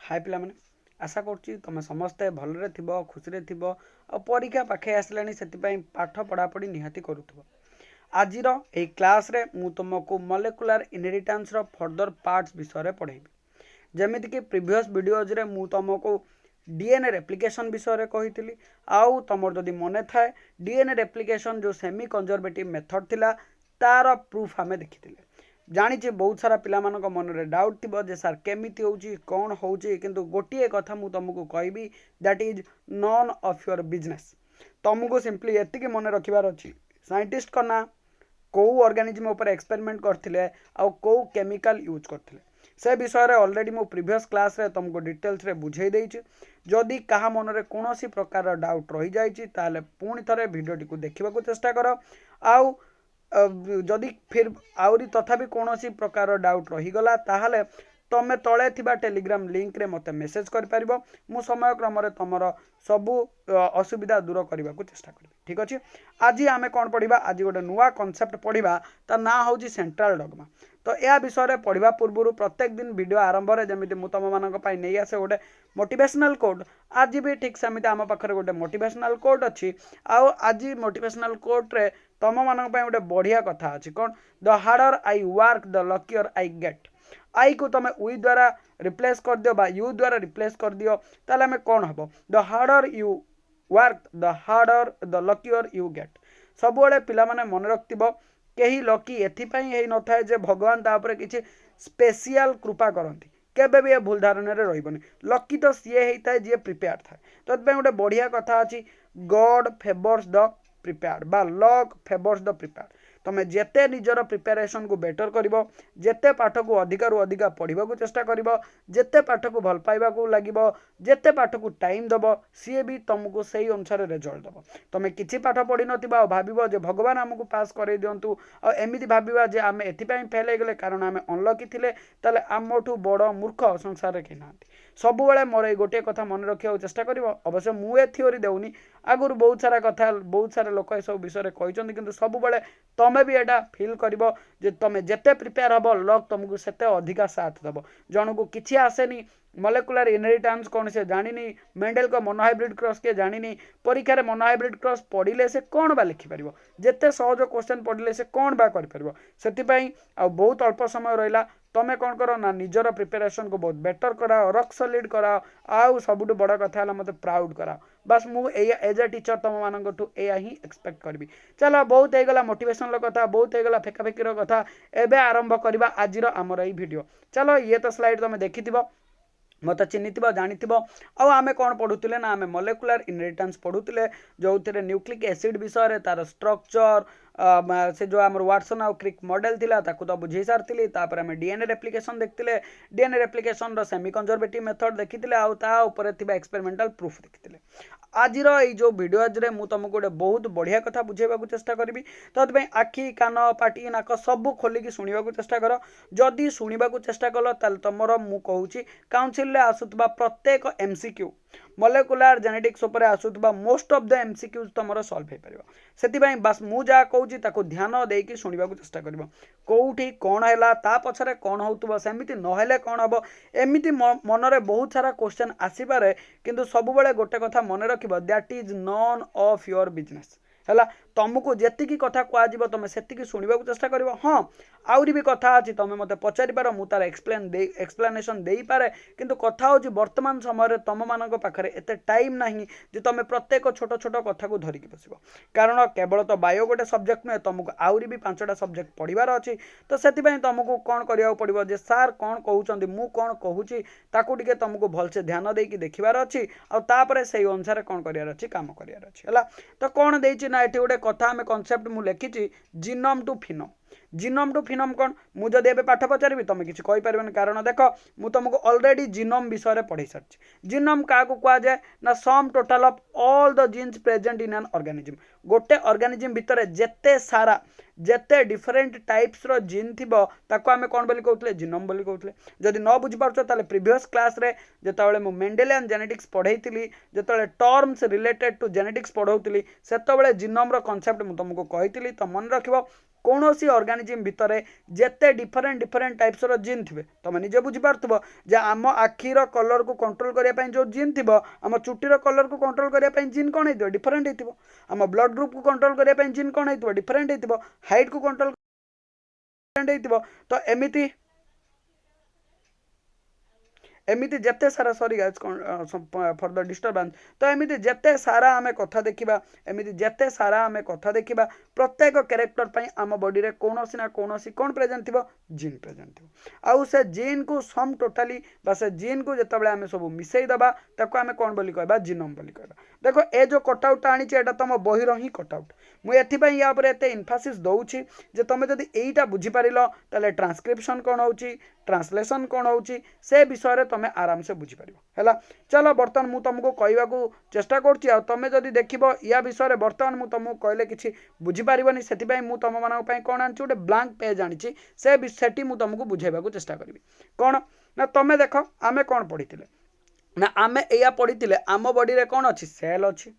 हाय पिलामाने आशा करुच्ची तुम समस्ते भलरे थिबो खुशी थिबो आ परीक्षा पाखे आसलानी सेतिपई पाठ पढ़ापढ़ी निहाती करुथबो। आजिर ए क्लास रे मु तुमको मॉलिक्यूलर इनहेरिटेंस रो फर्दर पार्ट्स विषय रे पढ़ेबी। जेमिति कि प्रीवियस वीडियोज रे मु तुमको डीएनए रेप्लिकेशन विषय रे कहितली आउ तमर जदि मने थाए डीएनए रेप्लिकेशन जो सेमी कंजर्वेटिव मेथड थिला तार प्रूफ आमे देखिथिले। जानी बहुत सारा पिला मन में डाउट थी जे सार केमिति होउची कौन होउची किंतु गोटे कथा मु तुमको कहबी that is none of your business. तुमको सिंपली एतिकी मन रखिबार अछि साइंटिस्ट का ना कौ ऑर्गेनिज्म ऊपर एक्सपेरिमेंट करथिले आ कौ केमिकल यूज करथिले से विषय रे ऑलरेडी मो प्रीवियस क्लास रे तुमको डिटेल्स रे बुझाई देइछि। जदि कहा मन रे कोनोसी प्रकार डाउट रही जाइछि ताले पुणी थरे वीडियोटी को देखिबा को चेष्टा करो। आउ जदि फिर आउरी तथापि कौन प्रकार डाउट रहीगला ताहले तमें तले थिबा टेलीग्राम लिंक रे मते मेसेज कर परिबो। मु समय क्रम रे तमरो सबु असुविधा दूर करने को चेष्टा करी। ठीक अच्छे आज आम कौन पढ़ा आज गोटे नुआ कॉन्सेप्ट पढ़ा ता ना हूँ सेंट्रल डॉग्मा। तो यह विषय पढ़ा पूर्व प्रत्येक दिन वीडियो आरंभ में जमी तुम मानी नहीं आसे गोटे मोटिवेशनल कोड आज भी ठीक सेमती आम पाखे गोटे मोटिवेशनल कोड अच्छी आज मोटिवेशनल कोड रे तुम मान गोटे बढ़िया कथा अच्छी कौन the harder I work the luckier I get. आई को तुम वी द्वारा रिप्लेस कर दियो बा यू द्वारा रिप्लेस कर दियो ताले हमें कौन हम the harder you work the harder the luckier you get. सब बड़े पिला माने मन रखिबो केही लकी एथिपाई हेई न थाए जे भगवान तापरे किछि स्पेशल कृपा करंती केबे भी भूल धारणा रे रहिबनी। लकी तो सीए हेई थाए जे प्रिपेयर थाए। तो तबे गोटे बढ़िया कथा अछि गॉड फेवर्स द प्रिपेयर्ड बा लक फेवर्स द प्रिपेयर्ड। तुम जेते निजर प्रिपेरेसन को बेटर करिवो जेते पाठ को अधिका रु अधिका पढ़ा को चेष्टा करिवो जेते पाठ को भल पाइबा को लागिवो जेते पाठ को टाइम दबो सी भी तुमको सही अनुसार रिजल्ट दबो। तुम किछि पाठ पढ़ी नथिबा और भाबिबो जे भगवान हमको पास करे दियंतु और एमिति भाबिबा जे आमे एथिपई फेल हे गेले कारण आमे अनलकी थिले ताले आमठू बड़ मूर्ख संसार रे केही नांती। सब बेले मोर गोटे कथा मन रखा चेष्टा करिवो। अवश्य मुए थियोरी देउनी आगुर बहुत सारा कथा बहुत सारा लोक ए सब विषय कहते किंतु सब बेले तमें भी एटा फील करिवो जे तमें जेते प्रिपेयर हबो लक तुमको सेते अधिका साथ दबो। जनकु किछि आसेनी मॉलिक्यूलर इनहेरिटेंस कौन से जानिनी मेंडेल को मोनोहाइब्रिड क्रॉस के जानिनी परीक्षा रे मोनोहाइब्रिड क्रॉस पढ़िले से कौन बा लिखि परिवो जेते सहज क्वेश्चन पढ़िले से कौन बा करि परिवो। सेति आ बहुत अल्प समय रहिला तमें कौन करो ना निजर प्रिपेरेसन को बहुत बेटर कराओ रॉक सॉलिड कराओ आउ सबुठ बड़ कथा है मत प्राउड कराओ। बस मु एज ए टीचर तुम मानू या ही एक्सपेक्ट करी। चलो बहुत होगला मोटिवेशनल कथा बहुत होगला फेकाफेकीर कथा एबे आरंभ करवा आज आमर ये वीडियो। चलो ये तो स्लाइड तुम देखि मत चिन्ह जानी आम कौन पढ़ुले ना आम मॉलिक्यूलर इनहेरिटेंस पढ़ुले जो थे न्यूक्लिक एसिड विषय तार स्ट्रक्चर से जो आम वाटसन आउ क्रिक मॉडल थिला ताकू तो बुझे सारी तापर आम डीएनए रेप्लिकेशन देखते DNA replication semi conservative method देखी एक्सपेरिमेंटल प्रूफ देखते। आज जो वीडियो आज मु तुमको गोटे बहुत बढ़िया कथा बुझेबा को चेष्टा करी। तो आखि कान पाटी नाक सब खोलिकी शुणा को चेष्टा कर। जदि शुणा को चेष्टा कल ताल तुमर मु कहूँ काउंसिल रे आसुतबा प्रत्येक एमसीक्यू मॉलिक्यूलर जेनेटिक्स उपर आसुतबा मोस्ट ऑफ द एमसीक्यूज तुमर सॉल्व हो पारिबो। सेतिबाई बस मु जा कहूँ ताको ध्यान देकी शुणा को चेष्टा करिवो कोठी कौन है ता पछरे कौन होतुबो सेमिति नहेले कौन हबो एमिति मनरे बहुत सारा क्वेश्चन आसीपारे किंतु सब बेले गोटे कथा मन रखिबो that is none of your business है तुमको जी कथा कह तुम से शुणा चेष्टा कर। हाँ आउरी भी कथा अच्छी तुम मत पचारिपार मु तार एक्सप्लेनेशन दे पारे किंतु कथा हूँ वर्तमान समय तुम मान पाखे एत टाइम ना जे तुम प्रत्येक छोट छोट कथा को धरिकी बस कारण केवल तो बायो गोटे सब्जेक्ट नुहे तुमको आउरी भी 5टा सब्जेक्ट पढ़ार अच्छी। तो से तुमको कौन करा पड़ो जे सार कौन कहते मु कौन कहूँ ताकू टे तुमको भलसे ध्यान देकी देखिबार अच्छी आउे से अनुसार कौन करार अच्छी काम करार अच्छी है। तो कौन देना ना ये गोटे कथा आम कनसेप्ट मु लिखी जीनोम टू फिनोम। जीनोम टू फिनोम कौन मुझे एबे पाठ पचारि तुम किसी कहीपर कारण देख मु तुमको ऑलरेडी जीनोम विषय पढ़ी सारी। जीनोम क्या कह जाए ना sum total of all the genes present in an organism. गोटे ऑर्गेनिज्म भितर जेते सारा जेते डिफरेंट टाइप्स रो जीन थिबो ताको आमे कोन बोली कहउतले जीनोम बोली कहउतले। जदि न बुझी पारछो ताले प्रीवियस क्लास रे जेताबेले मु मेंडेलियन जेनेटिक्स पढ़ैतिली जेताबेले टर्म्स रिलेटेड टू जेनेटिक्स पढ़ौतिली सेताबेले जीनोम रो कांसेप्ट मु तुमको कहितिली। तो मन रखिबो कौन सी ऑर्गेनिज्म भितर जेते डिफरेंट डिफरेंट टाइप्स रो जीन थे तुम निजे बुझीपार जे आम आखिर कलर को कंट्रोल करने जो जीन थी आम चुटीर कलर को कंट्रोल करने जीन कौन हो डिफरेंट हो आम ब्लड ग्रुप को कंट्रोल करने जीन कौन हो डिफरेंट हो हाइट को कंट्रोल हो तो एमती एमती जिते सारा sorry guys for the disturbance तो एमती जिते सारा आम कथा देखा एमती जिते सारा आम कथा देखा प्रत्येक कैरेक्टर पर आम बॉडी रे कौन ना कौन कौन प्रेजेंट थी जीन प्रेजेंट थी आउ से जीन को सम टोटाली से जीन को जिते आम सब मिसई दबा ताको आम कौन बोली कहबा जीनोम बोली कहबा देखो ए जो कटआउट आनी एटा तुम बहिर ही कटआउट मुझे या एते इनफासिस दौची जे तुम जदि एटा बुझी पारिलो ताले ट्रांसक्रिप्शन कौन होची ट्रांसलेशन कौन होची से विषय रे तुम आराम से बुझी पारिबो हैला चलो बर्तमान मु तुमको कहवा को चेष्टा करछि आ तुम जदि देखिबो या विषय रे बर्तमान मु तुमको कहले किछि बुझी पारिबोनी सेति पई मु तुम मानक पई कोन आनछि ओटे ब्लैंक पेज आनिछि से सेठी मु तुमको बुझाइबा को चेष्टा करबी कोन ना तुम देखो आमे कोन पढिथिले ना आमे एया पढिथिले आम बॉडी रे कोन अछि सेल अछि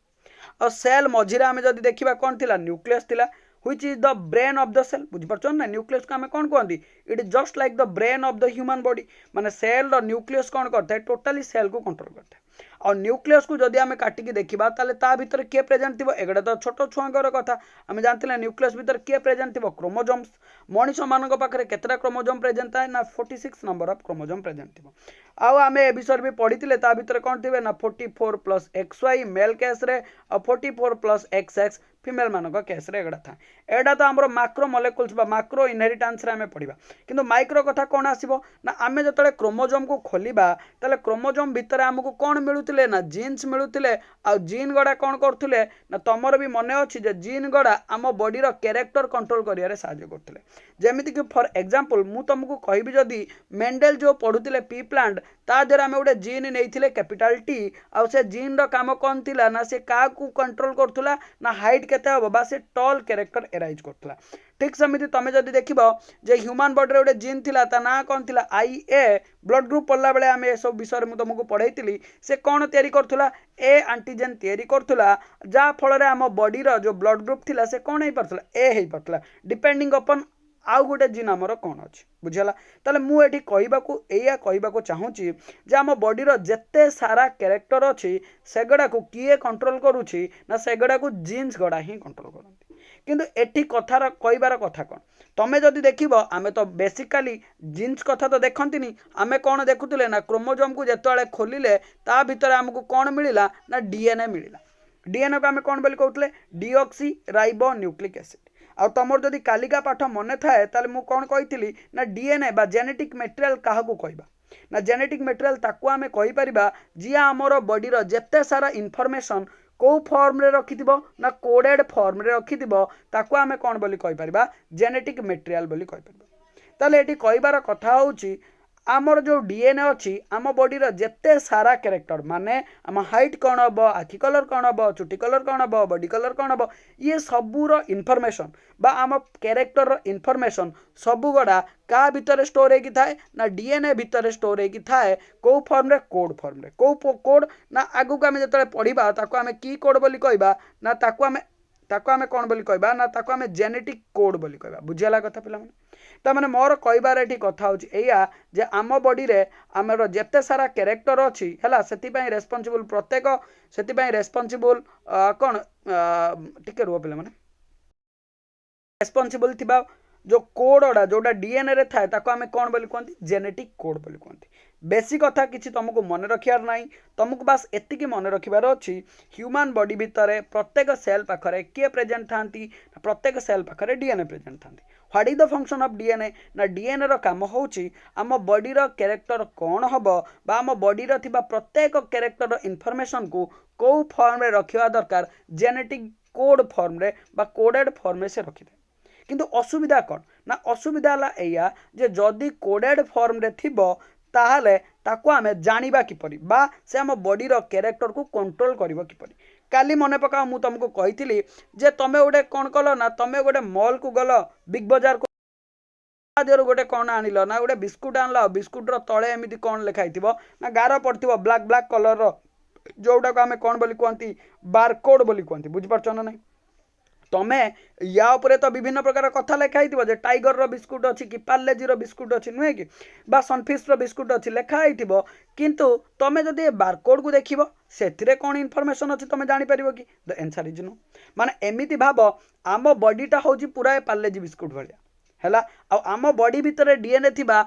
और सेल मझिरे आमे जदि देखिबा कोन थिला न्यूक्लियस थिला which is the brain of the cell बुझिपारछन ना न्यूक्लियस को हमें कौन कहती it is just like the brain of the human body माने सेल रो न्यूक्लियस कौन करता है टोटली सेल को कंट्रोल करता है और न्यूक्लियस को जदि आमे काटिकी देखिबा ताले ता भीतर के प्रेजेंट थिबो एगडा तो छोट छुआंकर कथा आमे जानथिले न्यूक्लियस भीतर के प्रेजेंट थिबो क्रोमोसोम्स मनीष मानक पाखरे केतरा क्रोमोसोम प्रेजेंट थाए ना 46 नंबर ऑफ क्रोमोसोम प्रेजेंट थिबो आउ आमे ए विषय भी पढिथिले ता भीतर कोन थिबे ना 44 प्लस XY मेल केस रे और 44 प्लस XX फीमेल मानक केस रे एगडा था एडा तो हमरो मैक्रो मॉलिक्यूल्स बा मैक्रो इनहेरिटेंस रे आमे पढिबा किंतु माइक्रो कथा कोन आसीबो ना आमे जतले क्रोमोसोम को खोलिबा ताले क्रोमोसोम भीतर हमको कोन मिलुतिले ना जीन्स मिलुतिले आ जीन गडा कोन करथुले ना तमर भी मने अछि जे जीन गडा आम बॉडी रो कैरेक्टर कंट्रोल करिया रे साहाय्य करथुले जेमिति कि फॉर एग्जांपल मु तुमको कहबी जदी मेंडल जो पढुतिले पी प्लांट ता देर आमे उडे जीन नेइथिले कैपिटल टी आ से जीन रो काम कोन थिला ना से का को कंट्रोल करथुला ना हाइट केते हबो बा से टॉल कैरेक्टर एराइज करथुला ठीक समिति तमे जदी देखिबो जे ह्यूमन बॉडी रे उडे जीन थिला ता ना कोन थिला IA ब्लड ग्रुप पल्ला बेले आमे ए सब विषय मु तुमको पढैतिली से कोन तयारी करथुला ए एंटीजन तयारी करथुला जा फल रे आम बॉडी रो जो ब्लड ग्रुप थिला से कोन हे परथुला ए हे परथुला डिपेंडिंग अपन आउ गोटे जीन आमर कौन अच्छी बुझेगा ताले मु एठी कहबाकू एया कहबाकू चाहूची जे आम बॉडी रो जेते सारा कैरेक्टर अच्छी सेगड़ा को किए कंट्रोल करूची ना सेगड़ा को जीन्स गड़ा ही कंट्रोल करती किंतु एठी कथार कहबार कथा कौन तमें जदि देखिबो आमे तो बेसिकली जीन्स कथा तो देखंतिनी आमे कौन देखुतिले ना क्रोमोसोम को जेतले खोलिले ता भितर हमको कौन मिलिला ना DNA मिलिला DNA को आमे कौन बोली कहउतले डीऑक्सी राइबो न्यूक्लिक एसिड आ तमर जदि कालिका पाठ मन थाए ताले मु कौन कही ना DNA बा जेनेटिक मटेरियल क्या कहबा ना जेनेटिक मटेरियल ताकू आमे कहि परिबा जिया हमर बॉडी रो जेते सारा इनफॉरमेशन को फॉर्म रे रखिथिबो ना कोडेड फॉर्म रे रखिथिबो ताकू आमे कौन बोली कहि परिबा जेनेटिक मटेरियल बोली कहि परिबा ताले एठी कहिबार कथा होउची आमर जो DNA अच्छी आम बॉडी रो जेते सारा कैरेक्टर माने आम हाइट कौन हम आखि कलर कौन हम चुटी कलर कौन हम बॉडी कलर कौन हम ये सबूर इनफॉरमेशन बा आम कैरेक्टर रो इनफॉरमेशन सबू गड़ा का भितर स्टोर होगी थाए ना DNA भितर स्टोर होगी थाए को फॉर्म रे कोड फॉर्म रे को कोड ना आगु को आमे जतले पढिबा ताको आमे की कोड बोली कहबा ना ताको आमे कौन बोली कहबा ना ताको आमे जेनेटिक कोड बोली कहबा बुझियाला कथा पिला माने ता माने मोर कहबार एठी कथा होची एया जे आम बॉडी रे आमर जेते सारा कैरेक्टर अछि हला सेति पई रेस्पोंसिबल प्रत्येक सेति पई रेस्पोंसिबल कोन टिके रुओ पिला माने रेस्पोंसिबल थिबा जो कोडडा जोटा DNA रे थाए ताको आमे कौन बोली कहंती जेनेटिक कोड बोली कहंती बेसिक कथा किछि तुमको मन रखियार नाही तुमको बस एतिकी मन रखिबार अछि ह्यूमन बॉडी भितरे प्रत्येक सेल पाखरे के प्रेजेंट थांती प्रत्येक सेल पाखरे DNA प्रेजेंट थांती what is the function of DNA ना DNA रो काम होउची आम बॉडी रो कैरेक्टर कौन हबो बा आम बॉडी रो थिबा प्रत्येक कैरेक्टर रो इनफॉरमेशन को फॉर्म रे रखिवा दरकार जेनेटिक कोड फॉर्म रे बा कोडेड फॉर्म रे से रखिदे किंतु असुविधा कौन ना असुविधा ला एया जे जदि कोडेड फॉर्म रे थिबो ताहले ताको आमे जानिबा किपरि बा से हम बॉडी रो कैरेक्टर को कंट्रोल करिवो किपरि काली मने पका मु तुमको कहितिली जे तमे ओडे कोन कलो ना तमे गोटे मॉल को गलो बिग बाजार को देर गोटे कौन आनिल ना गोटे बिस्कुट आनल बिस्कुट रो तले एमिति कौन लिखाइथिबो ना गार पड़थिबो ब्लैक ब्लैक कलर रो जोटा को आमे कौन बोली कहंती बारकोड बोली कहंती बुझ परछ ना नहीं तमे या उपरे तो विभिन्न प्रकार कथा लिखाई जे टाइगर रो बिस्कुट अच्छी कि पार्लेजी रो बिस्कुट अच्छी नुहे कि बा सनफिश रो बिस्कुट अच्छी लिखाई किंतु तमे जदि बारकोड को देखिबो सेथिरे कौन इनफॉरमेशन अच्छी तमे जानि परिबो कि द आंसर इज नो माने एमिति भाबो आम बॉडीटा होची पूरा पार्लेजी बिस्कुट भलिया हैला आम बॉडी भितर डीएनए थिबा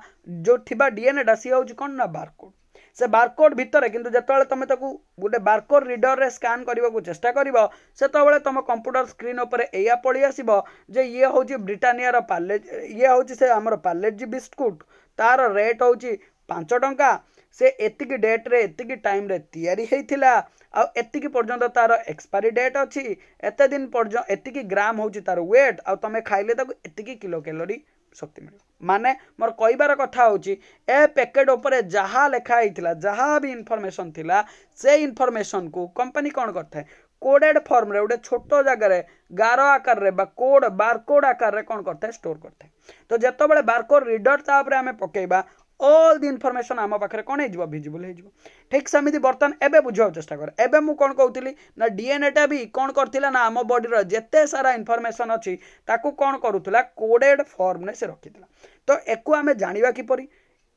जो थिबा डीएनए टा सी होची कोन ना बारकोड से बारकोड भितर किंतु जतले तमे ताकू गोटे बारकोड रीडर रे स्कैन करबा को चेष्टा करिवो सेतबेले तुम कंप्यूटर स्क्रीन ऊपर एया पड़ी आसीबो जे ये होची ब्रिटानिया रो पार्ले ये होची से हमर पार्लेजी बिस्कुट तार रेट होची 5 टंका से एतिकी डेट रे एतिकी टाइम रे तैयारी हेइथिला आ एतिकी पर्यंत तार एक्सपायरी डेट अच्छी एते दिन पर्यंत एतिकी ग्राम होची तार वेट आ तमे खाइले ताकू एतिकी किलो कैलोरी शक्ति मिले माने मोर कहबार कथा होची ए पैकेट ऊपर जहा लिखा हेइथिला जहा भी इनफॉरमेशन थिला से इनफॉरमेशन को कंपनी कौन करथे कोडेड फॉर्म रे गोटे छोट जगह रे गारो आकार रे बा कोड बारकोड आकार रे कौन करथे स्टोर करथे तो जेतबेले बारकोड रीडर ता ऊपर हमें पकेइबा ऑल द इनफॉरमेशन आम पाखे कौन हो विजिबल हो ठीक सेमती बर्तमान एबे बुझाव चेष्टा कर एबे मु कौन कहूली ना डीएनए टा भी कौन करथिला ना आम बॉडी जेते सारा इनफॉरमेशन अच्छी ताकू कौन करूला कोडेड फॉर्म ने से रखिथिला तो एको आमे जानिबा किपरि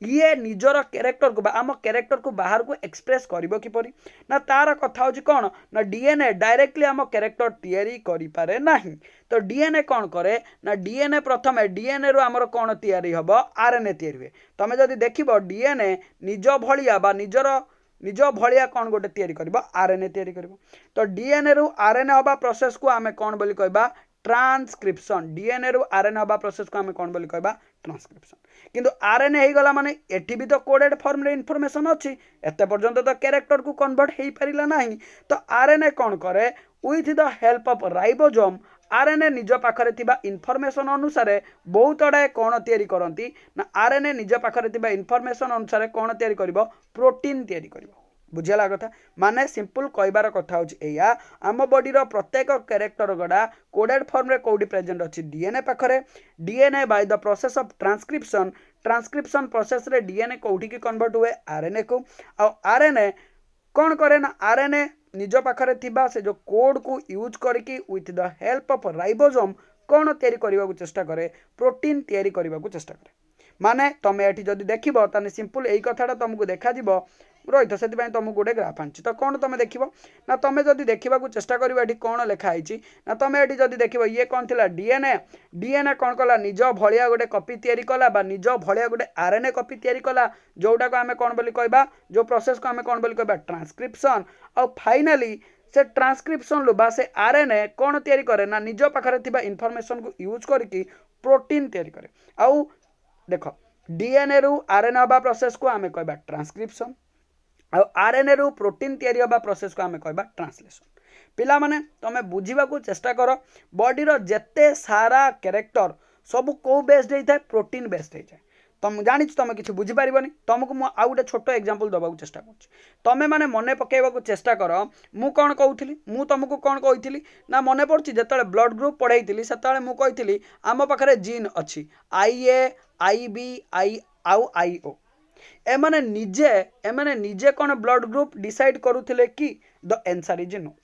ये निजर कैरेक्टर को आम कैरेक्टर को बाहर को एक्सप्रेस करिबो किपरि ना तार कथा होची कौन ना डीएनए डायरेक्टली आम कैरेक्टर तैयारी करि पारे नाही तो डीएनए कौन करे ना डीएनए प्रथम डीएनए रो आमर कौन तैयारी हबो आरएनए तैयारी हुए तमे जदि देखिबो डीएनए निज भलिया बा निज भलिया कौन गोटे तैयारी करिबो आरएनए तैयारी करिबो तो डीएनए रो आरएनए हबा प्रोसेस को आमे कौन बोली कहबा ट्रांसक्रिप्शन डीएनए रू आरएनए हबा प्रोसेस को आमे कौन बोली कहबा ट्रांसक्रिप्शन किंतु आरएनए हे गला माने एठी भी तो कोडेड फॉर्म रे इनफॉरमेशन अछि एते पर्यंत तो कैरेक्टर को कन्वर्ट हेई परिला नाही तो आरएनए कौन करे with the help of ribosome RNA निज पाखरे थिबा इनफॉरमेशन अनुसार बहुत अड़ाए कौन तैयारी करती ना आरएनए निज पाखरे थिबा इनफॉरमेशन अनुसार कौन तैयारी करिवो प्रोटीन तैयारी करिवो बुझेला कथा माने सिंपल कहबार कथा होची एया आम बॉडीर प्रत्येक कैरेक्टर गड़ा कोडेड फॉर्म रे कोडी प्रेजेंट अछि डीएनए पाखरे DNA by the process of transcription process रे डीएनए कोठी की कन्वर्ट हुए आरएनए को आ आरएनए कौन करे ना आरएनए निज पाखरे थिबा से जो कोड को यूज करके with the help of ribosome कौन तैयारी करबा को चेष्टा करे प्रोटीन तैयारी करबा को चेष्टा करे माने तमे एठी जदि देखिबो ताने सिंपल एई कथाटा तुमको देखा जिवो रहित से तुमको गोटे ग्राफ आनी तो कौन तुम देख ना तुम जदि देखा चेष्टा कर ये कौन लिखाई ना तुम ये जदि देख ये कौन थी डीएनए डीएनए कौन कला निज भलिया गोटे कपि तैयारी कला बा निज भलिया गोटे आरएनए कपि तैयारी कला जोटा को आम कौन बोली कहबा जो प्रोसेस को आम कौन बोली कहबा ट्रांसक्रिप्शन और फाइनाली से ट्रांसक्रिप्शन लुबा से आरएनए कौन तैयारी करे ना निज पाखरे थिबा इनफॉरमेशन को यूज करके प्रोटीन तैयारी करे आउ देख डीएनए रु आरएनए हबा प्रोसेस को आम कहबा ट्रांसक्रिप्शन आरएनए रु प्रोटीन तैयारी हबा प्रोसेस को आम कहबा ट्रांसलेशन पिला माने तमे बुझीबा को चेष्टा कर बॉडी रो जेते सारा कैरेक्टर सब को बेस्ड होता है प्रोटीन बेस्ड होता है तुम जानी तुम किसी बुझीपार तुमको मुझे आउ गोटे छोट एग्जांपल दबा चेष्टा कर मैंने मन पकेवा चेष्टा कर मु कौन कहूली मु तुमको कौन कही ना मन पड़ी जिते ब्लड ग्रुप पढ़ाई से मुझे आम पाखे जीन अच्छी IA IB आउ IO एमाने निजे कौन ब्लड ग्रुप डिसाइड करुले कि द आंसर इज नो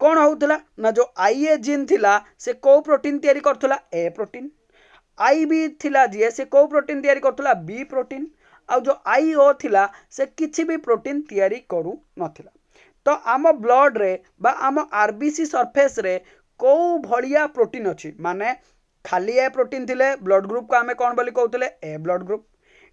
कौन होउतला ना जो IA जीन थिला से को प्रोटीन तैयारी करथुला ए प्रोटीन IB थिला जी से को प्रोटीन तैयारी करथुला बी प्रोटीन आ जो IO थिला से किछि भी प्रोटीन तैयारी करू नथिला तो आम ब्लड रे बा आम RBC सरफेस रे को भलिया प्रोटीन अछि माने खाली ए प्रोटीन थिले ब्लड ग्रुप को आमे कौन बोली कहउतले ए ब्लड ग्रुप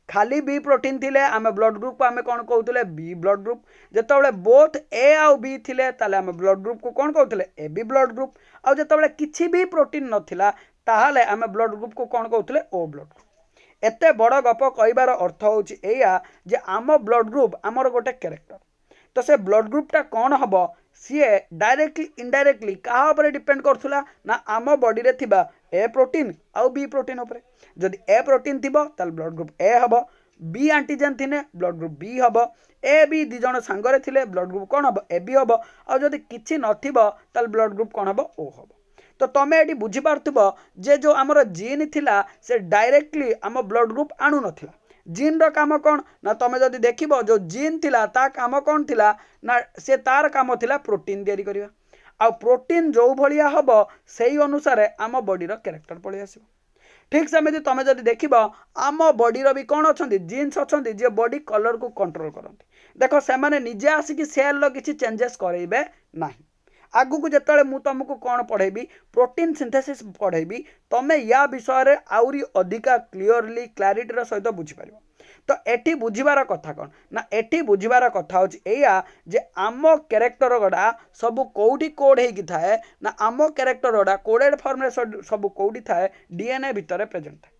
खाली बी प्रोटीन थिले आमे ब्लड ग्रुप को आमे कौन कहउतले बी ब्लड ग्रुप जेतबेले बोथ ए आउ बी थिले ताले आमे ब्लड ग्रुप को कौन कहउतले ए बी ब्लड ग्रुप आ जेतबेले किछि भी प्रोटीन नथिला ताहाले आमे ब्लड ग्रुप को कौन कहउतले ओ ब्लड ग्रुप एते बड़ गप कहबार अर्थ होउची एया जे आम ब्लड ग्रुप आमर गोटे कैरेक्टर तो से ब्लड ग्रुपटा कौन हम सी डायरेक्टली इनडायरेक्टली क्या ऊपर डिपेंड करूला ना आम बॉडी रे थिबा ए प्रोटीन आउ बी प्रोटीन उपरे जदि ए प्रोटीन थिबो ताल ब्लड ग्रुप ए हबो बी एंटीजन थिने ब्लड ग्रुप बी हबो ए बी दी जण सांगरे थिले ब्लड ग्रुप कौन हबो ए बी हबो आ जदि किछि नथिबो ताल ब्लड ग्रुप कौन हबो ओ हबो तो तुम ये बुझी पार्थुबो जे जो आमर जीन थिला से डायरेक्टली आम ब्लड ग्रुप आणु नथिला जीन रो काम कौन ना तुम जदि देखिबो जो जीन थिला ता काम कौन थिला ना से तार काम थिला प्रोटीन तैयारी करिवा आ प्रोटीन जो भलिया हबो सेही अनुसार आम बॉडीर कैरेक्टर पळि आसीबो। ठीक सेमती तुम जब देख आम बॉडीर भी कौन अच्छा जीन्स अच्छा जी बॉडी कलर को कंट्रोल करती देख से निजे आसिक सेल किसी चेंजेस करेबे ना। आगु को जिते मुझे तुमको कौन पढ़ेबी प्रोटीन सिंथेसिस पढ़ेबी तुम्हें या विषय आउरी अधिका क्लीयरली क्लारिटीर सहित बुझीपार। तो एटी बुझीबार कथा कौन ना एटी बुझीबार कथा होची एया जे आम कैरेक्टर गुड़ा सब कौटी कोड होगी थाए ना आम कैरेक्टर गुड़ा कोडेड फॉर्म रे सब कौटी थाए डीएनए भितर प्रेजेंट थाए।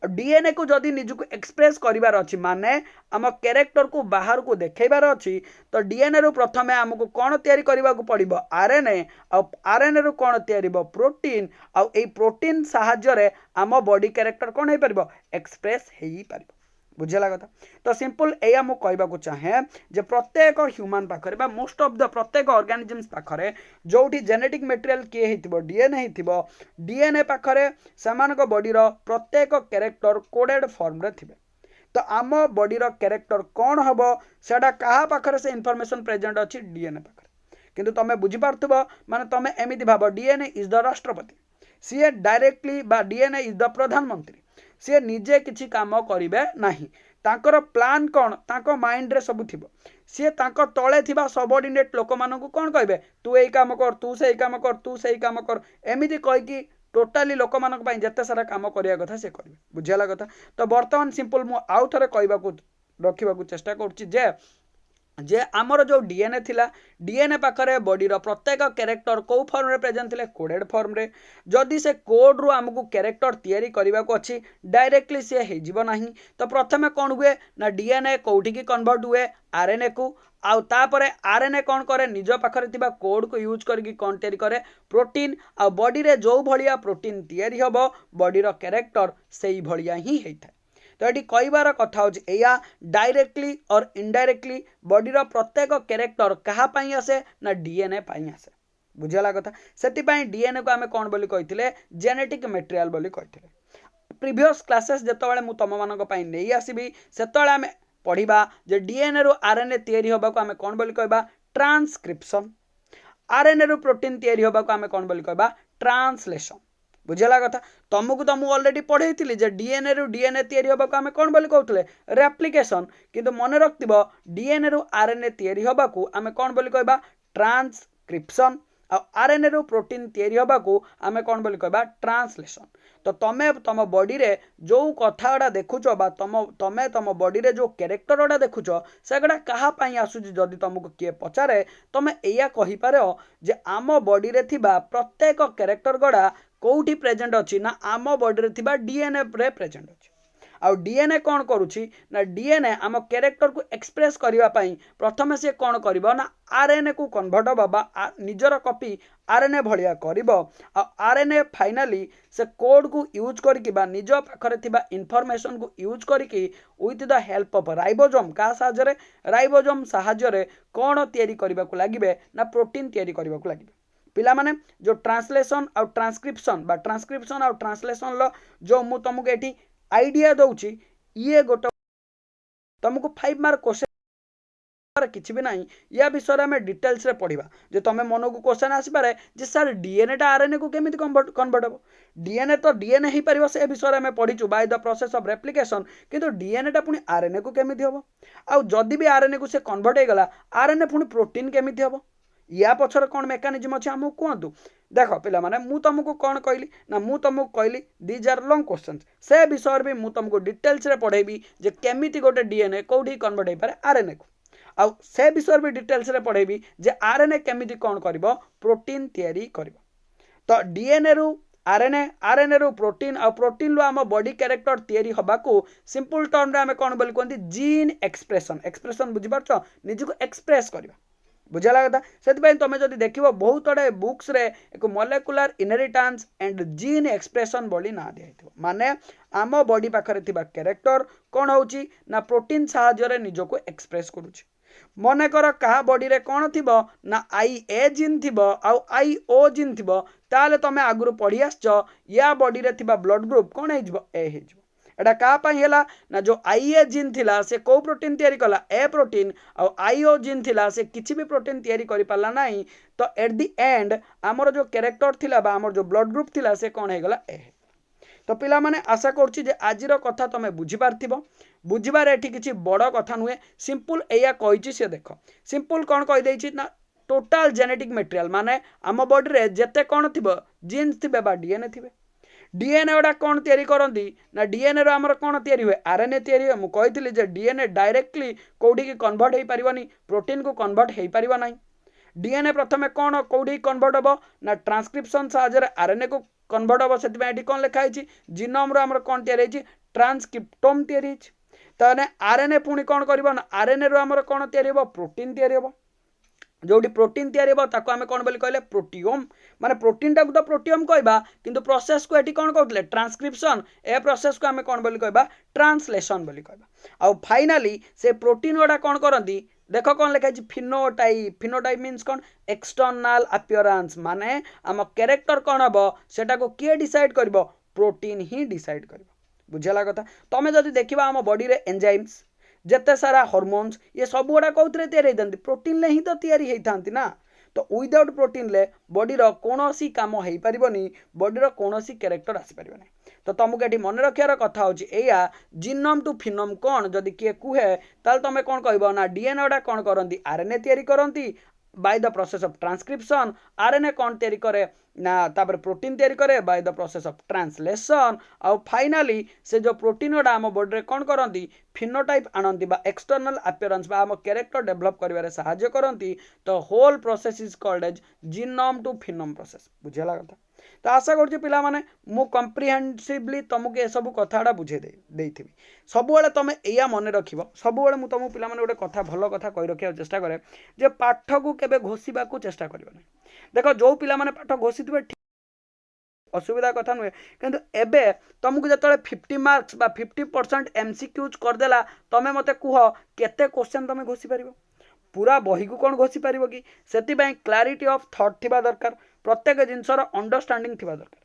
डीएनए को जदि निजको एक्सप्रेस करिवार अछि माने आम कैरेक्टर को बाहर को देखैबार अछि तो डीएनए रु प्रथमे हमको कौन तैयारी करबा को पड़िबो आरएनए आ आरएनए रु कौन तैयारी प्रोटीन आ ए प्रोटीन साहाय्य रे आम बॉडी कैरेक्टर कौन हे परबो एक्सप्रेस हेई परबो। बुझेला कथा तो सिंपल एया मु कहबा को चाहे जे प्रत्येक ह्यूमन पाखरे बा मोस्ट ऑफ द प्रत्येक ऑर्गेनिजम्स पाखरे जोठी जेनेटिक मटेरियल किए हिथिबो डीएनए हिथिबो डीएनए पाखरे समान को बॉडी रो प्रत्येक कैरेक्टर कोडेड फॉर्म रे थिबे। तो आम बॉडी रो कैरेक्टर कौन हबो सेडा कहा पाखरे से इन्फॉर्मेशन प्रेजेंट अछि डीएनए पाखरे। किंतु तमे बुझी पारथबो माने तमे एमिति भाबो डीएनए इज द राष्ट्रपति सी डायरेक्टली बा डीएनए इज द प्रधानमंत्री सी निजे किछि काम करिवे नाही तांकर प्लान कौन तांको माइंड रे सब थिबो सी तांको तळे थिबा सबऑर्डिनेट लोक मानकु कोन कहबे तू एई काम कर तू सेई काम कर तू सेई काम कर एमिति कहि कि टोटाली लोक मानक पई जत्ते सारा काम करिया कथा से करिवे। बुझियाला कथा तो वर्तमान सिंपल मु आउ थरे कहबा को रखिबा को चेष्टा करछि जे आमर जो डीएनए थिला डीएनए पाखरे बॉडी रो प्रत्येक कैरेक्टर को फॉर्म रे प्रेजेंट थिले कोडेड फॉर्म रे जदि से कोड रु हमकु कैरेक्टर तैयारी करबा को अछि डायरेक्टली से हे जीव नाही तो प्रथमे कोन हुए ना डीएनए कोठी की कन्वर्ट हुए आरएनए को आउ तापरे आरएनए कोन करे निज पाखरे थिबा कोड को यूज करके कोन तैयारी करे प्रोटीन आ बॉडी रे जो भलिया प्रोटीन तैयारी हबो बॉडी रो कैरेक्टर सेही भलिया ही हेइथा। तो ये कहबार कथा होया डायरेक्टली और इनडायरेक्टली बॉडीर प्रत्येक कैरेक्टर कहा पाई आसे ना डीएनए पाई आसे। बुझेला कथा से डीएनए को आम कौन बोली कही जेनेटिक मटेरियल बोली कही। प्रीवियस क्लासेस जिते मुझे तुम मान नहीं आसबि से आम पढ़ा जे डीएनए रु आरएनए तैयारी होबा को आम कौन बोली कहबा ट्रांसक्रिप्शन आरएनए रु प्रोटीन तैयारी होबा को आम कौन बोली कहबा ट्रांसलेशन। बुझेला कथा तुमको तो मुझे ऑलरेडी पढ़े जे डीएनए रु डीएनए तैयारी होबा को आम कौन बोली कहते रेप्लिकेशन किंतु मन रखिबो डीएनए रु आरएनए तैयारी होबा को आम कौन बोली कहबा ट्रांसक्रिप्शन आ आरएनए रु प्रोटीन तैयारी होबा को आम कौन बोली कहबा ट्रांसलेशन। तो तमे तुम बॉडी रे जो कथा गुड़ा देखुच बा तमे तुम बॉडी रे जो कैरेक्टर गुड़ा देखुच से गुड़ा कहा पाई आसुची जदि तुमको किए पचारे तमे एया कहि पारो जे आम बॉडी रे थिबा प्रत्येक कैरेक्टर गुड़ा कोठी प्रेजेंट अछि ना आम बॉडी रे थिबा डीएनए रे प्रेजेंट अछि। आ डीएनए कौन करुछि ना डीएनए आम कैरेक्टर को एक्सप्रेस करबा पई प्रथमे से कौन करिवो ना आरएनए को कन्वर्ट बाबा निजर कॉपी आरएनए भलिया करिवो आ आरएनए फाइनली से कोड को यूज करके बा निज पाखरे थिबा इंफॉर्मेशन को यूज करके with the help of ribosome का साहाय्य रे राइबोसोम साहाय्य रे कौन तैयारी करबा को लागिबे ना प्रोटीन तैयारी करबा को लागिबे। पिला माने जो ट्रांसलेशन और ट्रांसक्रिप्शन और ट्रांसलेशन लो जो मु तुमको एठी आइडिया दउची ये गोटे तुमको 5 मार्क क्वेश्चन किछि भी नहीं या विषय में डिटेल्स रे पढ़िबा जे तमे मन को क्वेश्चन आसी पारे जे सर डीएनए टा आरएनए को केमिति कन्वर्ट हो डीएनए तो डीएनए ही परिबो से विषय में पढ़िचु by the process of replication किंतु डीएनए टा पुनी आरएनए को केमिति होबो आ जदी भी आरएनए को से कन्वर्ट हे गला आरएनए पुनी प्रोटीन केमिति होबो या पछर कौन मेकानिज्म अच्छे आमको कहतु देख पिला माने मु तुमको कौन कहली ना मु तुमको कहली दीज आर लॉन्ग क्वेश्चन से विषय भी मु तुमको डिटेल्स रे पढ़ेबी जे केमिति गोटे डीएनए कोठी कन्वर्ट हे पारे आरएनए को आ से विषय भी डिटेल्स रे पढ़ेबी जे आरएनए केमिति कौन करिवो प्रोटीन तैयारी करिवो। तो डीएनए रु आरएनए रु प्रोटीन आ प्रोटीन रु आम बॉडी कैरेक्टर तैयारी हबा को सिंपल टर्म रे आमे कौन बोली कहंती जीन एक्सप्रेशन बुझि पारछो निजको एक्सप्रेस करबा। बुझाला कथा से तुम जब देख बहुत गुड़े बुक्स रे एक molecular inheritance and gene expression बोली ना दिया माने आम बॉडी पाखरे थिबा कैरेक्टर कौन होची ना प्रोटीन साहाय्य रे निजको एक्सप्रेस करूची। मने कर कहा बॉडी रे कौन थिबो ना आई ए जीन थिबो आ आई ओ जीन थिबो ताले तमे आगुरु पढ़ी आछो या बॉडी रे थिबा ब्लड ग्रुप कौन हे जिवो ए हे जिवो एटा का पई हैला ना जो आईए जीन थिला से को प्रोटीन तयारी कला ए प्रोटीन आ आईओ जीन थिला से किछि भी प्रोटीन तयारी करि पाला नाही तो एट द एंड हमर जो कैरेक्टर थिला बा हमर जो ब्लड ग्रुप थिला से कोन हे गला ए। तो पिला माने आशा करछि जे आजिर कथा तमे बुझी पारथिबो बुझिबार एठी किछि बड़ कथा नुहे सिंपल एया कहिछि से देखो सिंपल कोन कहि दैछि ना टोटल जेनेटिक मटेरियल माने आम बॉडी रे जेते कोन थिबो जीन्स थिबे बा डीएनए थिबे डीएनए ओडा कोन तयारी करंदी ना डीएनए रो हमर कोन तयारी हुए आरएनए तयारी हुए मु कहितली जे डीएनए डायरेक्टली कोडी की कन्वर्ट हेई परिबनी प्रोटीन को कन्वर्ट हेई परिबा नाही डीएनए प्रथमे कोन कोडी कन्वर्ट हबो ना ट्रांसक्रिप्शन साहाय्य आरएनए को कन्वर्ट हबो सेति एठी कोन लिखा हिची जीनोम रो हमर कोन तयारी हिची ट्रांसक्रिप्टोम तयारी हिची ताने आरएनए पुणी कोन करबो ना आरएनए रो हमर कोन तयारी हबो प्रोटीन तयारी हबो जोटी प्रोटीन तयारी हबो ताको आमे कोन बोली कहले प्रोटियोम माने प्रोटीन टाको तो प्रोटियोम कहबा किंतु प्रोसेस को एठी कोन कहतले ट्रांसक्रिप्शन ए प्रोसेस को आमे कोन बोली कहबा ट्रांसलेशन बोली कहबा आ फाइनली से प्रोटीन ओडा कोन करंदी देखो कौन लिखा फिनोटाइप फिनोटाइप मीन्स कौन एक्सटर्नाल अपीयरेंस माने आम कैरेक्टर कौन हम सेटा को किए डिसाइड करिवो प्रोटीन ही डिसाइड करिवो बुझला कथा तमे जदि देखिबा आम बॉडी रे एंजाइम्स जेते सारा हार्मोन्स ये सब गुड़ा कौन तैयारी होती प्रोटीन ले ही तो तैयारी होती ना तो विदाउट प्रोटीन ले बॉडी रो कोनोसी काम हो पारिबनी बॉडी रो कोनोसी कैरेक्टर आसी पारिबनी तो तुमको ये मन रखार कथा होची एया जीनोम टू फिनोम कौन जदि किए कुहे ताल तुम कौन कहब ना डीएनए गुड़ा कौन करती आरएनए तैयारी करती bye the process of transcription RNA कौन तैयारी करे ना तापर प्रोटीन तैयारी करे bye the process of translation और फाइनली से जो प्रोटीन गुड़ा आम बॉडी रे कौन करती फिनोटाइप आनती बा एक्सटर्नल अपीयरेंस बा आम कैरेक्टर डेभलप करिवारे सहाय्य करती तो whole process is called as genome to phenome process बुझला कथा तो आशा करुँच पिला माने मु कम्प्रिहेन्सिवली तुमको ये सब कथाटा बुझे देइथिबी सबुबेले तुमे एया मन रखिबो सबुबेले मु तुमको पिला माने गोटे कथा भल कथा कहि रखिया चेष्टा करे जे पाठ को केबे घोषिबा को चेष्टा करियो नै देखो जो पिला माने पाठ घोषिथिबे असुविधा कथा नुहे किंतु एबे तुमको जतले 50 मार्क्स बा 50% एमसीक्यूज करदेला तमे मते कुह केते क्वेश्चन तमे घोषि परिबो पूरा बही को कौन घोषि पारिबो कि सेतिबाई क्लारिटी ऑफ थॉट थिबा दरकार प्रत्येक जिनसर अंडरस्टैंडिंग थिबा दरकार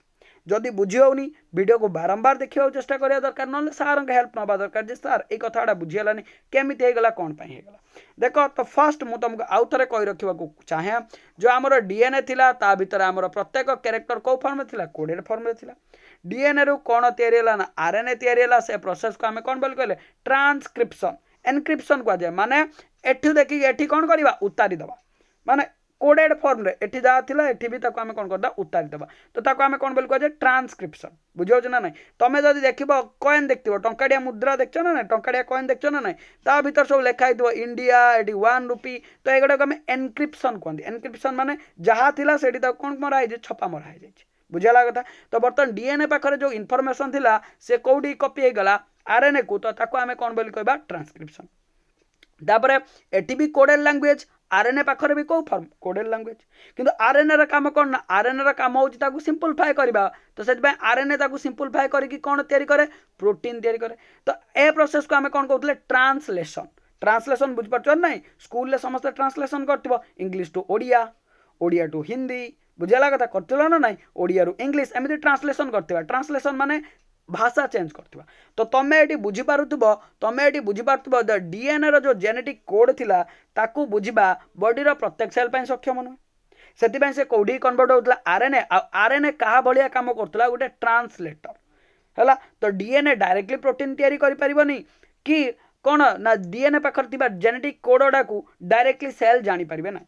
जदि बुझी होनी वीडियो को बारंबार देखिया चेष्टा करिया दरकार नले सार के हेल्प नबा दरकार जे सार ए कथाडा बुझियलानी केमिति हे गला कोन पई हे गला देखो तो फर्स्ट मु तुमको आउ थरे कहि रखिबा को चाहे जो हमर डीएनए थिला ता भीतर हमर प्रत्येक कैरेक्टर को फॉर्म में थिला कोडेड फॉर्म में थिला डीएनए रो कोन तयारी हला ना आरएनए तयारी हला से प्रोसेस को हमें कोन बोल कहले ट्रांसक्रिप्शन एनक्रिप्शन को जाय माने एठी देखि एठी कोन करबा उतारी दबा माने कोडेड फॉर्म रे एठी जा थिला एठी भी ताको हमें कोन करदा उतारी दबा तो ताको हमें कोन बोल कहजे ट्रांसक्रिप्शन बुझियो ना नै तमे जदि देखिबो कॉइन देखतिबो टंकाडिया मुद्रा देखछो ना नै टंकाडिया कॉइन देखछो ना नै ता भीतर सब लिखा हितबो इंडिया एडी 1 रुपी तो एगडा को हमें एनक्रिप्शन कहंदी एनक्रिप्शन माने जहा थिला सेठी ताको कोन मरा जे छपा मरा हे जाय बुझला कथा तो बर्तन डीएनए पाखरे जो इनफॉरमेशन थिला से कोडी कॉपी हे गला आरएनए को तो ताको हमें कोन बोल कहबा ट्रांसक्रिप्शन तापर एटी भी कोडेड लैंग्वेज आरएनए पाखरे भी को फॉर्म कोडेड लैंग्वेज किंतु आरएनए रा काम कोन ना आरएनए रा काम होची ताको सिंपलीफाई करबा तो सेति बे आरएनए ताको सिंपलीफाई करी कोन तयारी करे प्रोटीन तयारी करे तो ए प्रोसेस को हमें कोन कहतले ट्रांसलेशन ट्रांसलेशन बुझ परछ नै स्कूल ले समस्त ट्रांसलेशन करथिबो English to Odia Odia to Hindi बुझला कथा करथिलो ना नै ओडिया रु इंग्लिश एमिति ट्रांसलेशन करथिबा ट्रांसलेशन माने भाषा चेंज करथिबा तो तमे एटी बुझी पारुथबो तमे एटी बुझी पारुथबो द डीएनए रो जो जेनेटिक कोड थिला ताकू बुझिबा बॉडी रो प्रत्येक सेल पय सक्षम न सेति पय से कोडी कन्वर्ट होतला आरएनए आरएनए कहा बलिया काम करतला गोटे ट्रांसलेटर हला तो डीएनए डायरेक्टली प्रोटीन तयारी करि परिबनी कि कोन ना डीएनए पाखर थिबा जेनेटिक कोडडा को डायरेक्टली सेल जानि परिबे ना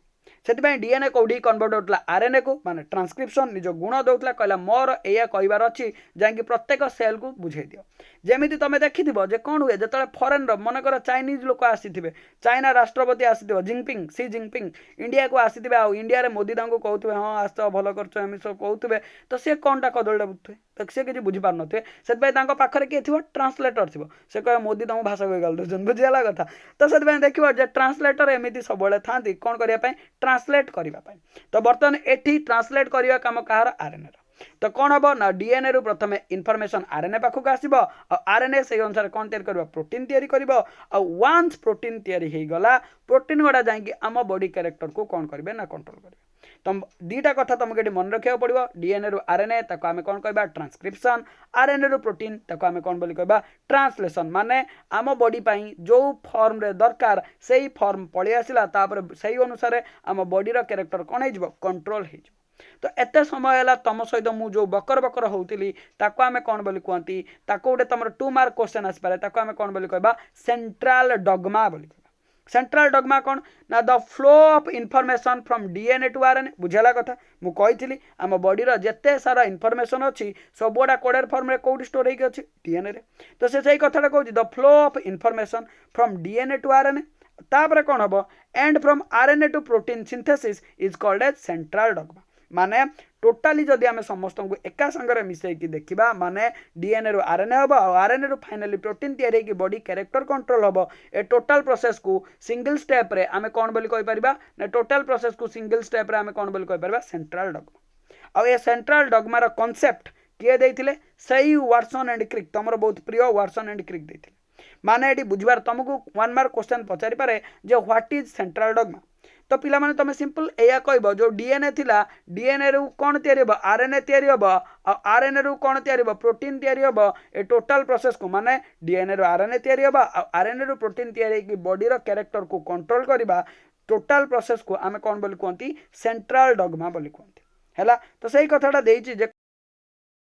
सेति डीएनए कोडी कन्वर्ट होतला आरएनए को माने ट्रांसक्रिप्शन निज गुण दउतला कहला मोर एया कहिबार अछि जांकि प्रत्येक सेल को बुझे दियो जेमिति तमे देखिथिबो जे कोन हुए जतले फॉरेन रो मन कर चाइनीज लोक आसीथिबे चाइना राष्ट्रपति आसीथिबो जिंगपिंग सी जिंगपिंग इंडिया को आसीथिबे आ इंडिया रे मोदी दांको कहउथबे हां आस्तो भलो करछो एमि सब कहउथबे तो से कोनटा कदलडा बुथबे तो से कि बुझी पार नथबे सेति तांको पाखरे के थिबो ट्रांसलेटर थिबो से कहे मोदी दांको भाषा कहि गाल दजन बुझियाला कथा तो सेति देखिबो जे ट्रांसलेटर एमिति सबले थांती कोन करिया पय ट्रांसलेट करिवा पय तो बर्तन एठी ट्रांसलेट करिवा काम कहार आरएनए तो कौन हम ना डीएनए रु प्रथमे इनफॉरमेशन आरएनए पाखक आसीबो आ आरएनए से अनुसार कौन तैयारी करबो प्रोटीन तैयारी करबो आ वन्स प्रोटीन तैयारी हे गला प्रोटीन गुड़ा जाई आम बॉडी कैरेक्टर को कौन करिवे ना कंट्रोल करिवे तुम दीटा कथा तुमको ये मन रखा पड़ो डीएनए रु आरएनए ताको आमे कौन कहबा ट्रांसक्रिप्शन आरएनए रु प्रोटीन ताको आमे कौन बोली कहबा ट्रांसलेशन माने आम बॉडी पाई जो फॉर्म रे दरकार सेही फॉर्म पळि आसिला तापर सेही अनुसार आम बॉडी रो कैरेक्टर कोन हे जबो कंट्रोल हे जबो तो एते समय है तुम सहित मु जो बकर बकर होती ताको आमे कौन बोली कहती ताको गोटे तुम 2 मार्क क्वेश्चन आसपे ताको आमे कौन बोली कहबा सेंट्रल डॉगमा बोली सेंट्रल डॉगमा कौन ना the flow of information from DNA to RNA बुझेला कथा मु कही आम बॉडी रो जेते सारा इनफॉरमेशन अच्छी सब गुड़ा कोडेर फॉर्म रे कोड स्टोर होई अछि डीएनए रे तो से कथाटा कहूँ the flow of information from DNA to RNA तापर कौन हम and from RNA to protein synthesis is called as central dogma माने टोटाली जदि आम समस्त को एका संगे मिसेकी देखा माने डीएनए रु आरएनए हम आरएनए रु फाइनली प्रोटीन तैयारी की बॉडी कैरेक्टर कंट्रोल हम ए टोटाल प्रोसेस को सिंगल स्टेप रे आमे कौन बोली कहि परिबा ना टोटाल प्रोसेस को सिंगल स्टेप रे आमे कौन बोली कहि परिबा सेंट्रल डॉगमा आ ए सेंट्रल डॉगमा रो कांसेप्ट किए देथिले सही वाटसन एंड क्रिक तमरो बहुत प्रिय वाटसन एंड क्रिक देथिले माने एटी बुझबार तुमको 1 मार्क क्वेश्चन पचारि पारे जे व्हाट इज सेंट्रल डॉगमा तो पिला माने तुम सिंपल एया कहब जो डीएनए थिला डीएनए रु कौन तैयारी हम आरएनए तैयारी हम आरएनए रु कौन तैयारी हम प्रोटीन तैयारी हम ए टोटाल प्रोसेस को माने डीएनए रु आरएनए तैयारी हम आरएनए रु प्रोटीन तैयारी की बॉडी रो कैरेक्टर को कंट्रोल करबा टोटाल प्रोसेस को आमे कौन बोली कहती सेंट्रल डॉगमा बोली कहती हैला तो सही कथाटा देइछि जे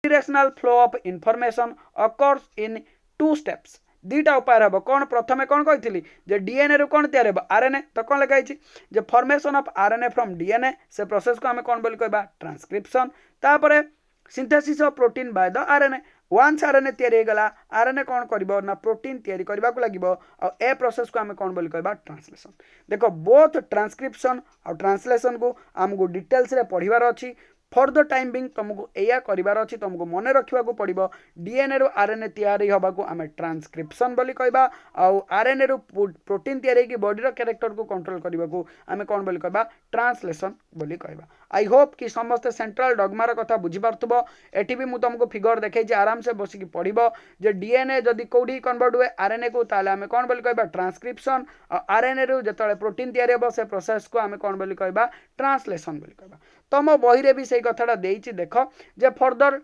directional flow of information occurs in 2 steps दीटा उपाय हम कौन प्रथमे कौन कही जे डीएनए रु कौन तैयारी हम आरएनए तो कौन लिखाई जे formation of RNA from DNA से प्रोसेस को आमे कौन बोली कहबा ट्रांसक्रिप्शन तापरे synthesis of protein by the RNA once RNA तैयारी गला आरएनए कौन करिवो ना प्रोटीन तैयारी करबा को लागिवो और ए प्रोसेस को आमे कौन बोली कहबा ट्रांसलेशन देखो बोथ ट्रांसक्रिप्शन और ट्रांसलेशन को हमको डिटेल्स रे पढ़िबार अछि फॉर द टाइम बिंग तुमको एया करिवार अछि तुमको मन रखिबा को पड़िबो डीएनए रु आरएनए तैयारी होबा को आमे ट्रांसक्रिप्शन बोली कहबा और आरएनए रु प्रोटीन तैयारी की बॉडी रो कैरेक्टर को कंट्रोल करबा को आमे कोन बोली कहबा ट्रांसलेशन बोली कहबा आई होप कि समस्त सेंट्रल डॉगमा रो कथा बुझी पारथबो एठी भी मु तुमको फिगर देखै जे आराम से बसिकी पढ़िबो जे डीएनए जदी कोडी कन्वर्ट हुए आरएनए को ताले आमे कोन बोली कहबा ट्रांसक्रिप्शन और आरएनए रु जतले प्रोटीन तैयारी होबो से प्रोसेस को आमे कोन बोली कहबा ट्रांसलेशन बोली कहबा तुम बही रे भी सही कथाटा देइछि देख जे further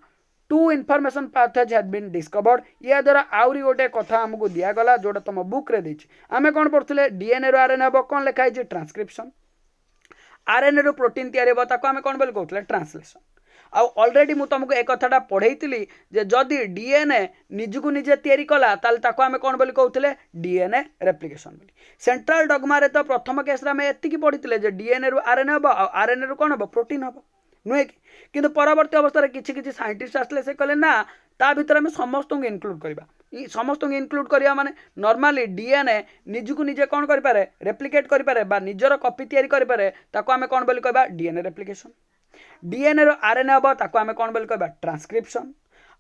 2 information pathways had been discovered या द्वारा आउरी गोटे कथा हमको दिया गला जोटा तुम बुक रे देइछि आमे कोन पढथले डीएनए रो आरएनए हबो कोन लिखाइ छि ट्रांसक्रिप्शन आरएनए रो प्रोटीन तैयारी हबो ताको आमे कोन बोल कहथले ट्रांसलेशन आ ऑलरेडी मु तुमको एक कथाटा पढ़ेइतिली जे जदी डीएनए निजकु निजे तैयारी कला ताल ताको आमे कोन बोली कहथले डीएनए रेप्लिकेशन बोली सेंट्रल डॉगमा रे तो प्रथम केस रे आमे एतिकी पढ़ितिले जे डीएनए रो आरएनए हबो आ आरएनए रो कोन हबो प्रोटीन हबो नुहे कि किंतु परवर्ती अवस्था रे किछि किछि साइंटिस्ट आसले से कहले ना ता भीतर आमे समस्त को इनक्लूड करबा समस्त को इनक्लूड करिया माने नॉर्मली डीएनए निजकु निजे कोन करि पारे रेप्लिकेट करि पारे बा निजरो कॉपी तैयारी करि पारे ताको आमे कोन बोली कहबा डीएनए रेप्लिकेशन डीएनए रो आरएनए हबो ताको आमे कोन बोली कहबा ट्रांसक्रिप्शन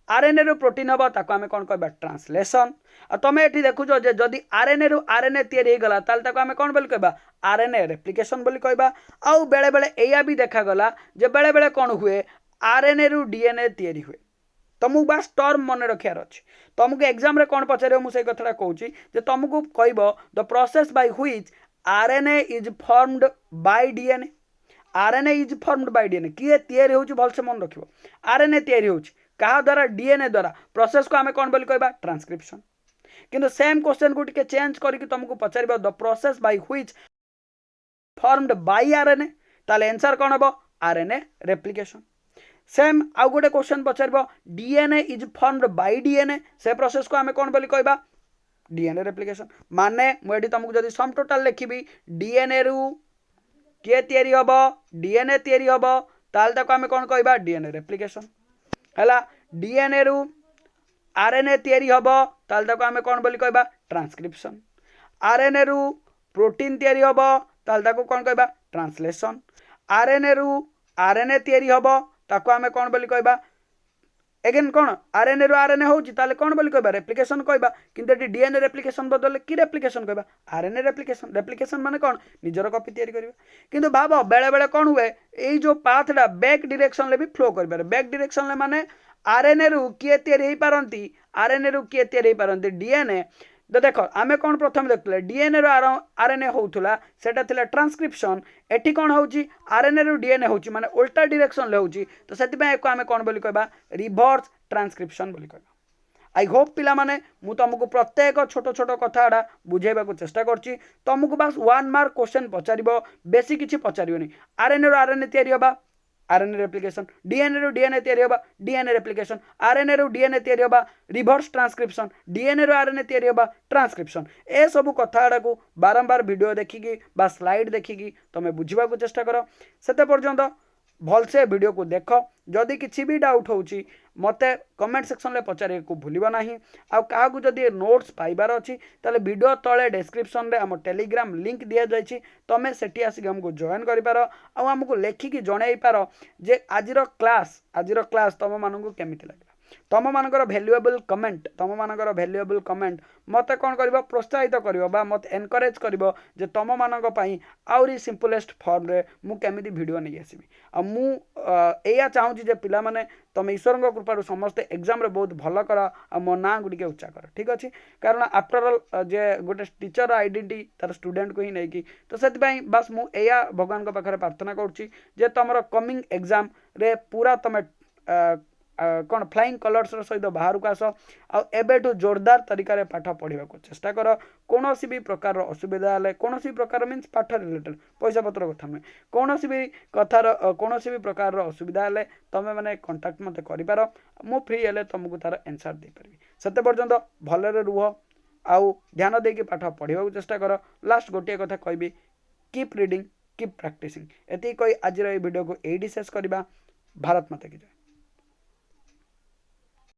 आरएनए रो प्रोटीन हबो ताको आमे कोन कहबा ट्रांसलेशन आ तमे एठी देखुजो जे जदी आरएनए रो आरएनए तैयारी हे गला ताल ताको आमे कोन बोली कहबा आरएनए रेप्लिकेशन बोली कहबा आउ बेले बेले एया भी देखा गला जे बेले बेले कोन हुए आरएनए रो डीएनए तैयारी हुए तुमको बास टर्म मन रखियार अछि तुमको एग्जाम रे कोन पचारे मु से कथरा कहूची जे तुमको कहबो the process by which RNA is formed by DNA RNA is formed by DNA किए तैयारी होची भलसे मन रखिबो आरएनए तैयारी होची कहा द्वारा डीएनए द्वारा प्रोसेस को आमे कोन बोली कहबा ट्रांसक्रिप्शन किंतु सेम क्वेश्चन को टिके चेंज करके तुमको पचारिबो the process by which formed by RNA ताले आंसर कोन हबो आरएनए रेप्लिकेशन सेम आउ गोटे क्वेश्चन पचारिबो DNA is formed by DNA से प्रोसेस को आमे कोन बोली कहबा डीएनए रेप्लिकेशन माने मु एठी तुमको जदी सम टोटल लिखिबी डीएनए रु के तैयारी हबो डीएनए तैयारी हबो ताल ताको आमे कोन कहबा डीएनए रेप्लिकेशन हला डीएनए रु आरएनए तैयारी हबो ताल ताको आमे कोन बोली कहबा ट्रांसक्रिप्शन आरएनए रु प्रोटीन तैयारी हबो ताल ताको कोन कहबा ट्रांसलेशन आरएनए रु आरएनए तैयारी हबो ताको आमे कोन बोली कहबा एगेन कोन आरएनए रु आरएनए होची ताले कोन बोली कहबा रेप्लिकेशन कहबा किंतु एटी डीएनए रेप्लिकेशन बदले की रेप्लिकेशन कहबा आरएनए रेप्लिकेशन रेप्लिकेशन माने कोन निजरो कॉपी तैयारी करबा किंतु भाबो बेले बेले कोन हुए एई जो पाथडा बैक डायरेक्शन ले भी फ्लो करबा बैक डायरेक्शन ले माने आरएनए रु किए तैयारी हे पारंती आरएनए रु किए तैयारी हे पारंती डीएनए तो देख आम कौन प्रथम देखुले डीएनए रो आरएनए होउथुला सेटा थिला ट्रांसक्रिप्शन एठी कौन होउची आरएनए रो डीएनए होउची माने उल्टा डायरेक्शन ले होउची तो सेति पय एको आम कौन बोली कहबा रिवर्स ट्रांसक्रिप्शन बोली कहबा। आई होप पिला माने मु तुमको प्रत्येक छोट छोट कथाड़ा बुझेबा को चेष्टा करची तुमको बस 1 मार्क क्वेश्चन पचारिबो बेसी किछि पचारियोनी आरएनए रो आरएनए तयारी होबा आरएनए रेप्लिकेशन डीएनए रो डीएनए तयारी होबा डीएनए रेप्लिकेशन आरएनए रो डीएनए तयारी होबा रिवर्स ट्रांसक्रिप्शन डीएनए रो आरएनए तयारी होबा ट्रांसक्रिप्शन ए सब कथाड़ा को बारंबार वीडियो देखिकी बा स्लाइड देखिकी तमे बुझिबा को चेष्टा करो सेते पर्यंत भलसे वीडियो को देख जदि किसी भी डाउट होउची मते कमेंट सेक्शन में पचारे को भूलिबा नाही आ काहा को जदि नोट्स पाइबार अछि ताले वीडियो तळे डिस्क्रिप्शन रे हम टेलीग्राम लिंक दिया जायछि तमे सेठी आसी हमको जॉइन करि पारो आ हमको लेखि की जणाई पारो जे आजिरो क्लास तम मानकु केमिति लागला तम मानकर भैल्युएबल कमेंट मत कौन कर प्रोत्साहित कर मत एनकरेज कर जे तुम मानक आउरी सिंपलेस्ट फॉर्म रे मु केमिति वीडियो नहीं आसबि आ मु एया चाहूँ जे पिला माने तुम ईश्वर कृपार समस्ते एग्जाम रे बहुत भल कर आ मो ना गुड़िके उच्चा कर ठीक अच्छे कारण आफ्टर ऑल जे गोटे टीचर आइडेंटिटी तार स्टूडेंट को ही नहीं कि तो से बस मु एया भगवान को पाखरे प्रार्थना करुच्ची जे तुम कमिंग एग्जाम रे पूरा तुम कौन फ्लाइंग कलर्स सहित बाहर को आस आबेठू जोरदार तरीका पाठ पढ़ा को चेष्टा कर कौन भी प्रकार असुविधा है कौन भी प्रकार मीन्स पाठ रिलेटेड पैसा पत्र कथा नुहे कौन भी कथार कौन भी प्रकार असुविधा है तुम मैंने कंटाक्ट मत कर मु फ्री हेल्ले तुमको तार एनसर दे पारि से पर्यंत भलरे रुह आउ ध्यान देकी पाठ पढ़ा को चेष्टा कर लास्ट गोटे कथा कहबी कीप रीडिंग कीप प्रैक्टिसिंग एति कही आज वीडियो को एडी शेष करवा। भारत माता की जय।